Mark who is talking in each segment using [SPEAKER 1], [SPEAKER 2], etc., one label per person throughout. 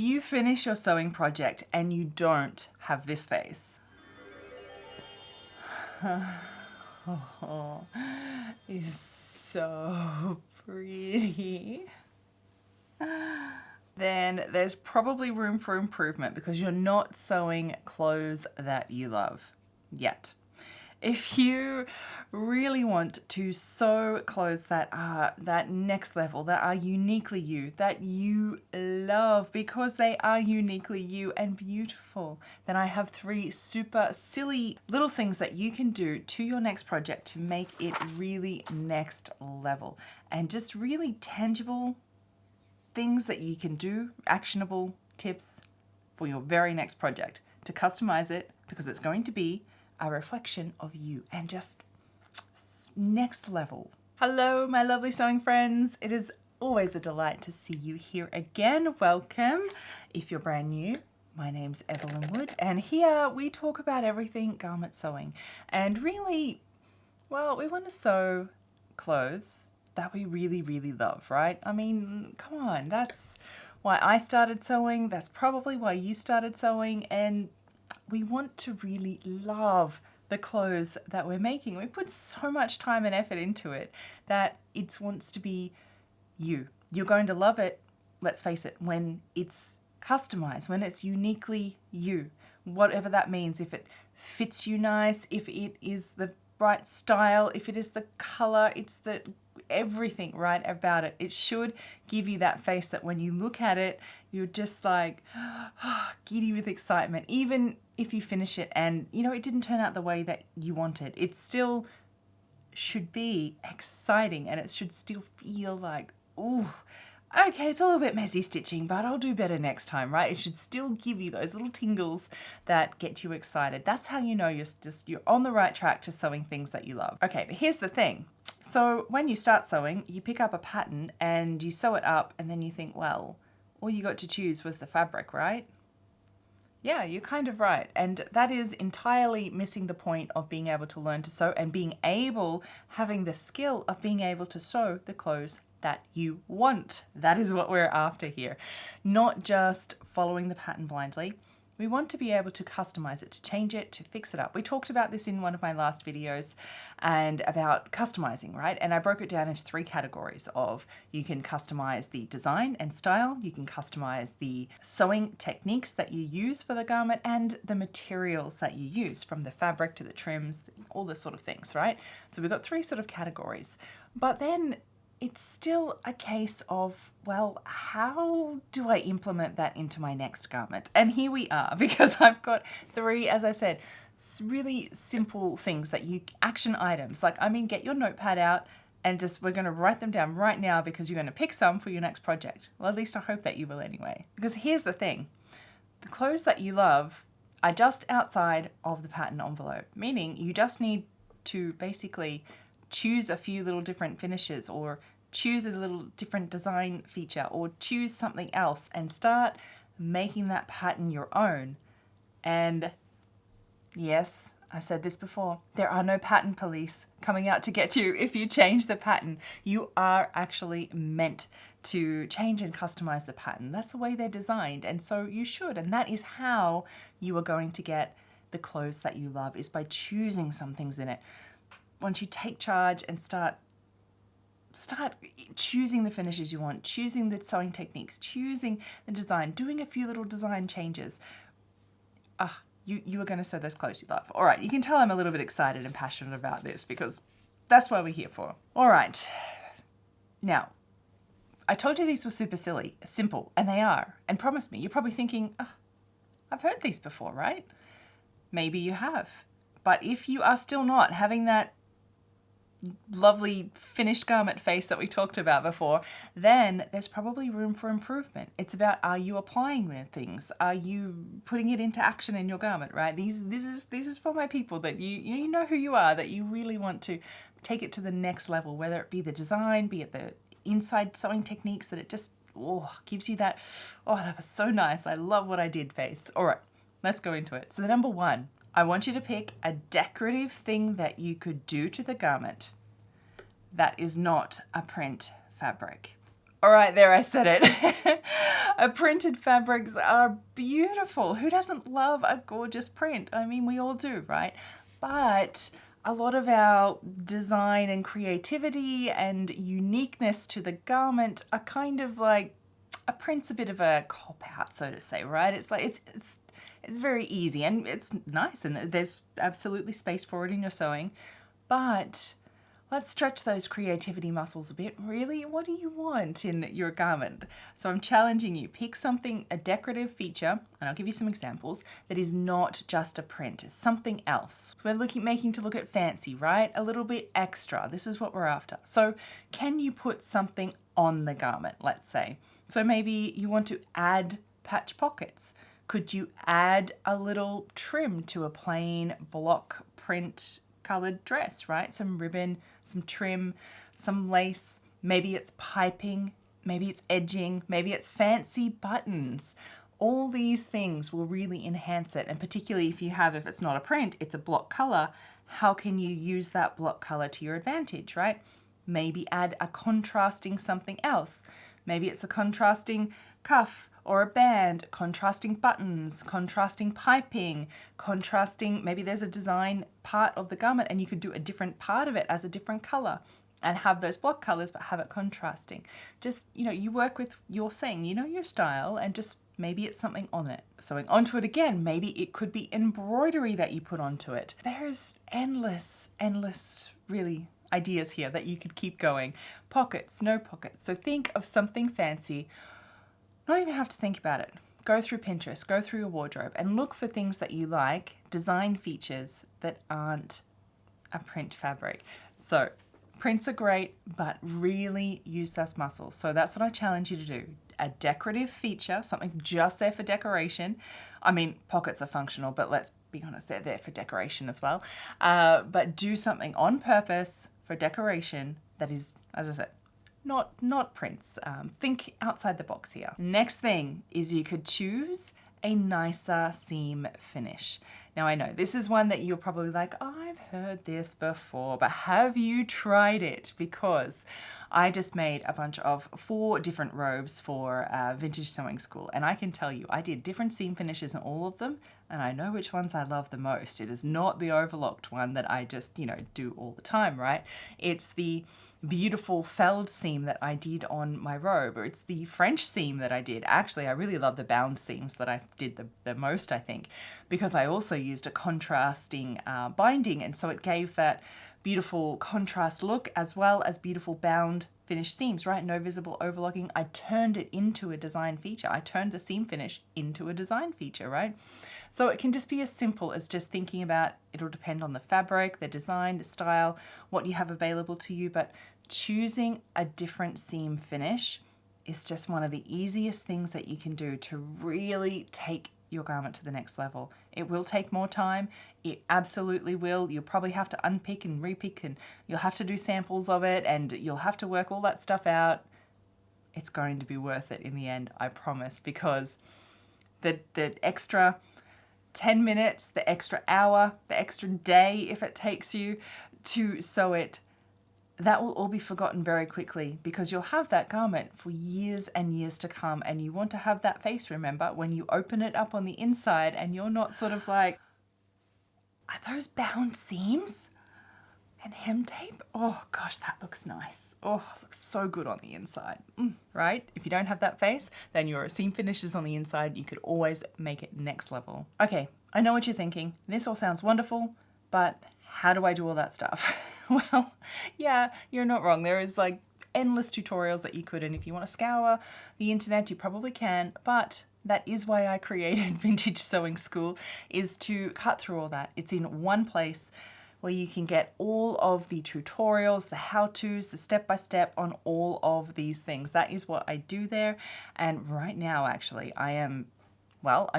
[SPEAKER 1] you finish your sewing project and you don't have this face, oh, it's so pretty, then there's probably room for improvement because you're not sewing clothes that you love yet. If you really want to sew clothes that are that next level, that are uniquely you, that you love because they are uniquely you and beautiful, then I have 3 super silly little things that you can do to your next project to make it really next level and just really tangible things that you can do, actionable tips for your very next project to customize it because it's going to be a reflection of you and just next level. Hello, my lovely sewing friends. It is always a delight to see you here again. Welcome. If you're brand new, my name's Evelyn Wood, and here we talk about everything garment sewing. And really, well, we want to sew clothes that we really, really love, right? I mean, come on, that's why I started sewing. That's probably why you started sewing, and we want to really love the clothes that we're making. We put so much time and effort into it that it wants to be you. You're going to love it, let's face it, when it's customized, when it's uniquely you. Whatever that means, if it fits you nice, if it is the right style, if it is the color, it's the everything right about it. It should give you that face that when you look at it, you're just like giddy with excitement. Even if you finish it and it didn't turn out the way that you wanted, it still should be exciting and it should still feel like, ooh, okay, it's a little bit messy stitching, but I'll do better next time, right? It should still give you those little tingles that get you excited. That's how you know you're on the right track to sewing things that you love. Okay, but here's the thing. So when you start sewing, you pick up a pattern and you sew it up and then you think, well, all you got to choose was the fabric, right? Yeah, you're kind of right. And that is entirely missing the point of being able to learn to sew and having the skill of being able to sew the clothes that you want. That is what we're after here. Not just following the pattern blindly. We want to be able to customize it, to change it, to fix it up. We talked about this in one of my last videos and about customizing, right? And I broke it down into 3 categories of you can customize the design and style, you can customize the sewing techniques that you use for the garment and the materials that you use, from the fabric to the trims, all this sort of things, right? So we've got 3 sort of categories. But then it's still a case of, well, how do I implement that into my next garment? And here we are, because I've got 3, as I said, really simple things action items. Get your notepad out and we're going to write them down right now because you're going to pick some for your next project. Well, at least I hope that you will anyway. Because here's the thing. The clothes that you love are just outside of the pattern envelope, meaning you just need to basically choose a few little different finishes or choose a little different design feature or choose something else and start making that pattern your own. And yes, I've said this before, there are no pattern police coming out to get you if you change the pattern. You are actually meant to change and customize the pattern. That's the way they're designed, and so you should. And that is how you are going to get the clothes that you love, is by choosing some things in it. Once you take charge and start choosing the finishes you want, choosing the sewing techniques, choosing the design, doing a few little design changes, you are going to sew those clothes you love. All right, you can tell I'm a little bit excited and passionate about this because that's what we're here for. All right, now, I told you these were super simple, and they are. And promise me, you're probably thinking, I've heard these before, right? Maybe you have. But if you are still not having that lovely finished garment face that we talked about before, then there's probably room for improvement. It's about, are you applying the things? Are you putting it into action in your garment, right? This is for my people that you know who you are, that you really want to take it to the next level, whether it be the design, be it the inside sewing techniques, that it just gives you that, that was so nice, I love what I did face. All right, let's go into it. So the number 1, I want you to pick a decorative thing that you could do to the garment that is not a print fabric. All right, there, I said it. Printed fabrics are beautiful. Who doesn't love a gorgeous print? I mean, we all do, right? But a lot of our design and creativity and uniqueness to the garment are kind of like, a print's a bit of a cop out, so to say, right? It's like, it's very easy and it's nice and there's absolutely space for it in your sewing, but let's stretch those creativity muscles a bit. Really, what do you want in your garment? So I'm challenging you. Pick something, a decorative feature, and I'll give you some examples, that is not just a print. It's something else. So we're making to look at fancy, right? A little bit extra. This is what we're after. So can you put something on the garment, let's say? So maybe you want to add patch pockets. Could you add a little trim to a plain block print colored dress, right? Some ribbon, some trim, some lace, maybe it's piping, maybe it's edging, maybe it's fancy buttons. All these things will really enhance it. And particularly if it's not a print, it's a block color, how can you use that block color to your advantage, right? Maybe add a contrasting something else. Maybe it's a contrasting cuff or a band, contrasting buttons, contrasting piping, contrasting, maybe there's a design part of the garment and you could do a different part of it as a different color and have those block colors but have it contrasting. Just, you work with your thing, your style, and just maybe it's something on it. Sewing onto it again, maybe it could be embroidery that you put onto it. There's endless really ideas here that you could keep going. Pockets, no pockets. So think of something fancy. Not even have to think about it. Go through Pinterest, go through your wardrobe and look for things that you like, design features that aren't a print fabric. So prints are great, but really use those muscles. So that's what I challenge you to do. A decorative feature, something just there for decoration. I mean, pockets are functional, but let's be honest, they're there for decoration as well. But do something on purpose for decoration that is, as I said, not prints. Think outside the box here. Next thing is you could choose a nicer seam finish. Now I know this is one that you're probably like, oh, I've heard this before, but have you tried it? Because I just made a bunch of 4 different robes for Vintage Sewing School, and I can tell you I did different seam finishes in all of them, and I know which ones I love the most. It is not the overlocked one that I just, do all the time, right? It's the beautiful felled seam that I did on my robe, or it's the French seam that I did. Actually, I really love the bound seams that I did the most, I think, because I also used a contrasting binding, and so it gave that beautiful contrast look as well as beautiful bound finished seams, right? No visible overlocking. I turned it into a design feature. I turned the seam finish into a design feature, right? So it can just be as simple as just thinking about, it'll depend on the fabric, the design, the style, what you have available to you, but choosing a different seam finish is just one of the easiest things that you can do to really take your garment to the next level. It will take more time. It absolutely will. You'll probably have to unpick and repick, and you'll have to do samples of it, and you'll have to work all that stuff out. It's going to be worth it in the end, I promise, because the extra 10 minutes, the extra hour, the extra day if it takes you to sew it, that will all be forgotten very quickly, because you'll have that garment for years and years to come, and you want to have that face, remember, when you open it up on the inside and you're not sort of like, are those bound seams and hem tape? Oh gosh, that looks nice. Oh, it looks so good on the inside, right? If you don't have that face, then your seam finishes on the inside, you could always make it next level. Okay, I know what you're thinking. This all sounds wonderful, but how do I do all that stuff? Well, yeah, you're not wrong. There is like endless tutorials that you could, and if you want to scour the internet, you probably can, but that is why I created Vintage Sewing School, is to cut through all that. It's in one place where you can get all of the tutorials, the how-tos, the step-by-step on all of these things. That is what I do there. And right now, actually, I'm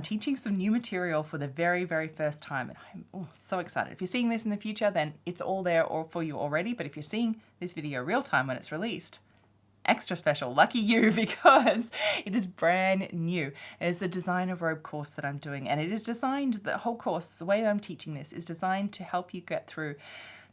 [SPEAKER 1] teaching some new material for the very, very first time, and I'm so excited. If you're seeing this in the future, then it's all there for you already, but if you're seeing this video real time when it's released, extra special, lucky you, because it is brand new. It is the designer robe course that I'm doing, and it is designed, the whole course, the way that I'm teaching this is designed to help you get through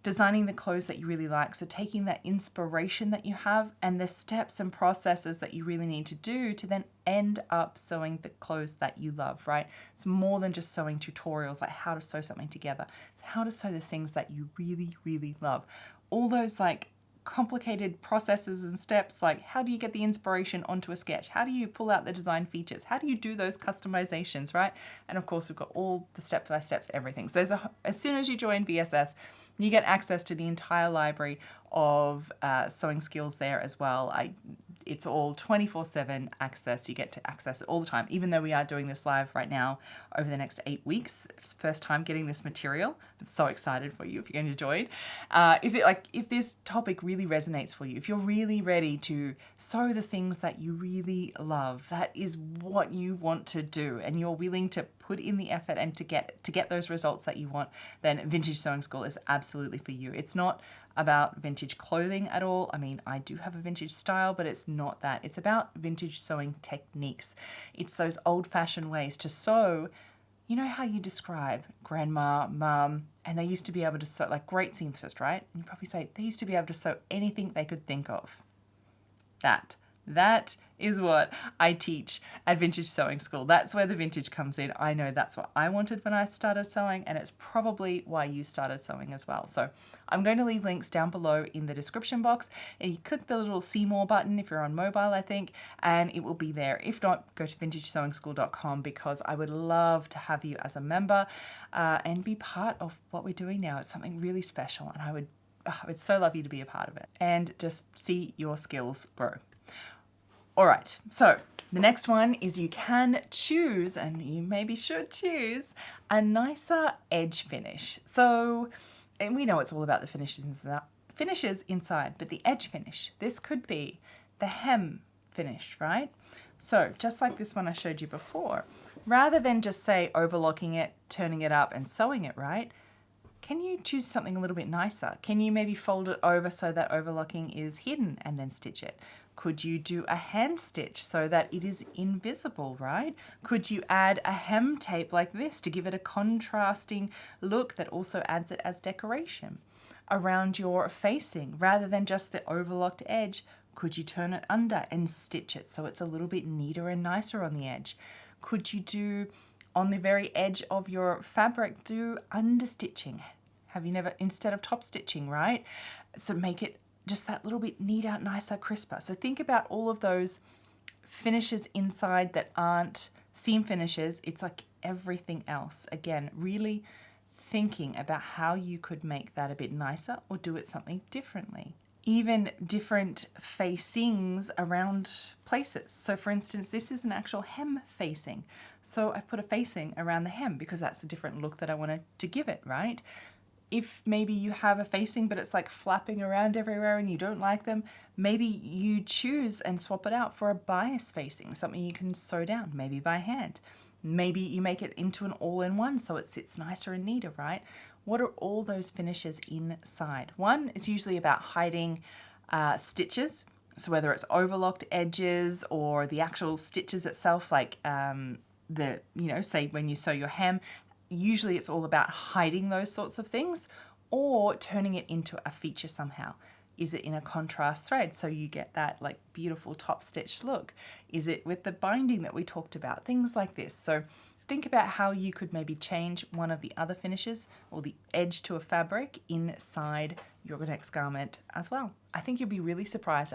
[SPEAKER 1] designing the clothes that you really like. So taking that inspiration that you have and the steps and processes that you really need to do to then end up sewing the clothes that you love, right? It's more than just sewing tutorials like how to sew something together. It's how to sew the things that you really, really love. All those like complicated processes and steps, like how do you get the inspiration onto a sketch? How do you pull out the design features? How do you do those customizations, right? And of course, we've got all the step-by-steps, everything. So as soon as you join VSS, you get access to the entire library of sewing skills there as well. It's all 24/7 access. You get to access it all the time, even though we are doing this live right now over the next 8 weeks. It's the first time getting this material. I'm so excited for you if you're going to join. If this topic really resonates for you, if you're really ready to sew the things that you really love, that is what you want to do, and you're willing to put in the effort and to get those results that you want, then Vintage Sewing School is absolutely for you. It's not about vintage clothing at all. I mean, I do have a vintage style, but it's not that. It's about vintage sewing techniques. It's those old-fashioned ways to sew. You know how you describe grandma, mum, and they used to be able to sew, like great seamstress, right? And you probably say they used to be able to sew anything they could think of. That is what I teach at Vintage Sewing School. That's where the vintage comes in. I know that's what I wanted when I started sewing, and it's probably why you started sewing as well. So I'm going to leave links down below in the description box. And you click the little see more button if you're on mobile, I think, and it will be there. If not, go to vintagesewingschool.com, because I would love to have you as a member and be part of what we're doing now. It's something really special, and I would so love you to be a part of it and just see your skills grow. All right, so the next one is you can choose, and you maybe should choose, a edge finish. So, and we know it's all about the finishes inside, but the edge finish, this could be the hem finish, right? So just like this one I showed you before, rather than just say overlocking it, turning it up and sewing it, right? Can you choose something a little bit nicer? Can you maybe fold it over so that overlocking is hidden and then stitch it? Could you do a hand stitch so that it is invisible, right? Could you add a hem tape like this to give it a contrasting look that also adds it as decoration? Around your facing, rather than just the overlocked edge, could you turn it under and stitch it so it's a little bit neater and nicer on the edge? Could you do, on the very edge of your fabric, do understitching? Have you never, instead of top stitching, right? So make it just that little bit neater, nicer, crisper. So think about all of those finishes inside that aren't seam finishes. It's like everything else. Again, really thinking about how you could make that a bit nicer or do it something differently. Even different facings around places. So for instance, this is an actual hem facing. So I put a facing around the hem because that's a different look that I wanted to give it, right? If maybe you have a facing but it's like flapping around everywhere and you don't like them, maybe you choose and swap it out for a bias facing, something you can sew down, maybe by hand. Maybe you make it into an all-in-one so it sits nicer and neater, right? What are all those finishes inside? One is usually about hiding stitches. So whether it's overlocked edges or the actual stitches itself, like say when you sew your hem, usually it's all about hiding those sorts of things or turning it into a feature somehow. Is it in a contrast thread so you get that like beautiful top stitched look? Is it with the binding that we talked about? Things like this. So think about how you could maybe change one of the other finishes or the edge to a fabric inside your next garment as well. I think you'll be really surprised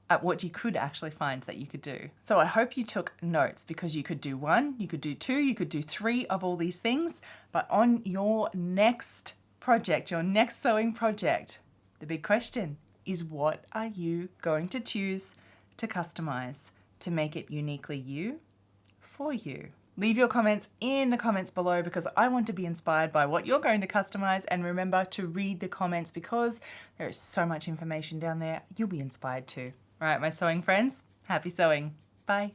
[SPEAKER 1] at what you could actually find that you could do. So I hope you took notes, because you could do 1, you could do 2, you could do 3 of all these things, but on your next project, your next sewing project, the big question is, what are you going to choose to customize to make it uniquely you for you? Leave your comments in the comments below, because I want to be inspired by what you're going to customize. And remember to read the comments, because there is so much information down there. You'll be inspired too. All right, my sewing friends, happy sewing. Bye.